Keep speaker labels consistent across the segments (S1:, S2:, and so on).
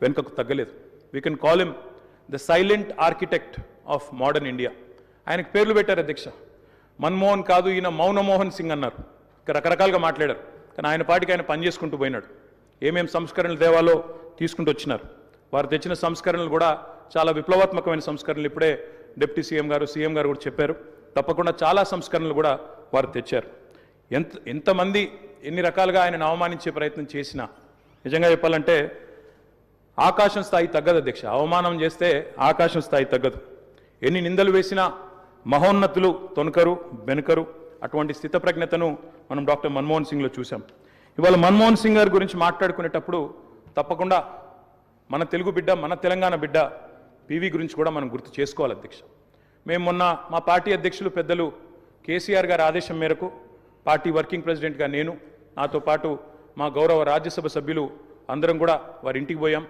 S1: వెనుకకు తగ్గలేదు. We can call him the silent architect of modern India. ఆయనకు పేర్లు పెట్టారు అధ్యక్ష. మన్మోహన్ కాదు, ఈయన మౌనమోహన్ సింగ్ అన్నారు. రకరకాలుగా మాట్లాడారు. కానీ ఆయన పాటికి ఆయన పనిచేసుకుంటూ పోయినాడు. ఏమేం సంస్కరణలు దేవాలో తీసుకుంటూ వచ్చినారు. వారు తెచ్చిన సంస్కరణలు కూడా చాలా విప్లవాత్మకమైన సంస్కరణలు. ఇప్పుడే డిప్యూటీ సీఎం గారు కూడా చెప్పారు. తప్పకుండా చాలా సంస్కరణలు కూడా వారు తెచ్చారు. ఎంతమంది ఎన్ని రకాలుగా ఆయనను అవమానించే ప్రయత్నం చేసినా నిజంగా చెప్పాలంటే ఆకాశం స్థాయి తగ్గదు అధ్యక్ష. అవమానం చేస్తే ఆకాశం స్థాయి తగ్గదు. ఎన్ని నిందలు వేసినా మహోన్నతులు తొనకరు బెనకరు. అటువంటి స్థితప్రజ్ఞతను మనం డాక్టర్ మన్మోహన్ సింగ్లో చూసాం. ఇవాళ మన్మోహన్ సింగ్ గారి గురించి మాట్లాడుకునేటప్పుడు తప్పకుండా మన తెలుగు బిడ్డ, మన తెలంగాణ బిడ్డ పివి గురించి కూడా మనం గుర్తు చేసుకోవాలి అధ్యక్ష. మేము మొన్న మా పార్టీ అధ్యక్షులు పెద్దలు కేసీఆర్ గారి ఆదేశం మేరకు పార్టీ వర్కింగ్ ప్రెసిడెంట్గా నేను, నాతో పాటు మా గౌరవ రాజ్యసభ సభ్యులు అందరం కూడా వారి ఇంటికి పోయాం,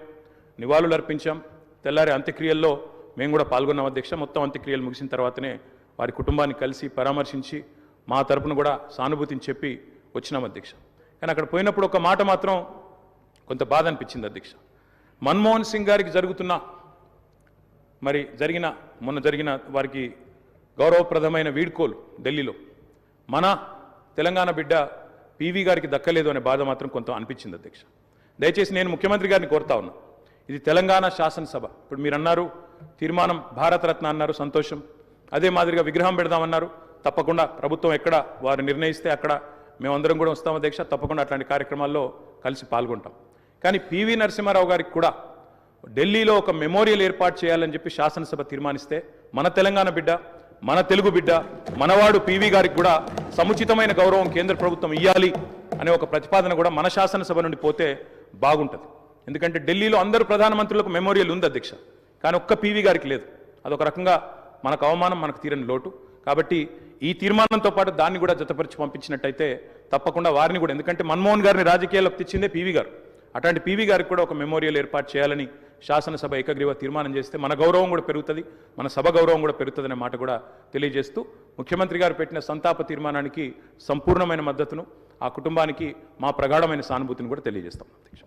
S1: నివాళులు అర్పించాం. తెల్లారి అంత్యక్రియల్లో మేము కూడా పాల్గొన్నాం అధ్యక్ష. మొత్తం అంత్యక్రియలు ముగిసిన తర్వాతనే వారి కుటుంబాన్ని కలిసి పరామర్శించి మా తరపున కూడా సానుభూతిని చెప్పి వచ్చినాం అధ్యక్ష. కానీ అక్కడ పోయినప్పుడు ఒక మాట మాత్రం కొంత బాధ అనిపించింది అధ్యక్ష. మన్మోహన్ సింగ్ గారికి మొన్న జరిగిన వారికి గౌరవప్రదమైన వీడ్కోలు ఢిల్లీలో మన తెలంగాణ బిడ్డ పివి గారికి దక్కలేదు అనే బాధ మాత్రం కొంత అనిపించింది అధ్యక్ష. దయచేసి నేను ముఖ్యమంత్రి గారిని కోరుతా ఉన్నా, ఇది తెలంగాణ శాసనసభ. ఇప్పుడు మీరు అన్నారు తీర్మానం భారతరత్న అన్నారు, సంతోషం. అదే మాదిరిగా విగ్రహం పెడదామన్నారు. తప్పకుండా ప్రభుత్వం ఎక్కడ వారు నిర్ణయిస్తే అక్కడ మేమందరం కూడా వస్తాం అధ్యక్ష. తప్పకుండా అట్లాంటి కార్యక్రమాల్లో కలిసి పాల్గొంటాం. కానీ పివి నరసింహారావు గారికి కూడా ఢిల్లీలో ఒక మెమోరియల్ ఏర్పాటు చేయాలని చెప్పి శాసనసభ తీర్మానిస్తే మన తెలంగాణ బిడ్డ, మన తెలుగు బిడ్డ, మనవాడు పివి గారికి కూడా సముచితమైన గౌరవం కేంద్ర ప్రభుత్వం ఇవ్వాలి అనే ఒక ప్రతిపాదన కూడా మన శాసనసభ నుండి పోతే బాగుంటుంది. ఎందుకంటే ఢిల్లీలో అందరూ ప్రధానమంత్రులకు మెమోరియల్ ఉంది అధ్యక్ష, కానీ ఒక్క పివి గారికి లేదు. అదొక రకంగా మనకు అవమానం, మనకు తీరని లోటు. కాబట్టి ఈ తీర్మానంతో పాటు దాన్ని కూడా జతపరిచి పంపించినట్టయితే తప్పకుండా వారిని కూడా, ఎందుకంటే మన్మోహన్ గారిని రాజకీయాల్లోకి తెచ్చిందే పివి గారు, అట్లాంటి పివి గారికి కూడా ఒక మెమోరియల్ ఏర్పాటు చేయాలని శాసనసభ ఏకగ్రీవ తీర్మానం చేస్తే మన గౌరవం కూడా పెరుగుతుంది, మన సభ గౌరవం కూడా పెరుగుతుందనే మాట కూడా తెలియజేస్తూ ముఖ్యమంత్రి గారు పెట్టిన సంతాప తీర్మానానికి సంపూర్ణమైన మద్దతును, ఆ కుటుంబానికి మా ప్రగాఢమైన సానుభూతిని కూడా తెలియజేస్తాం అధ్యక్ష.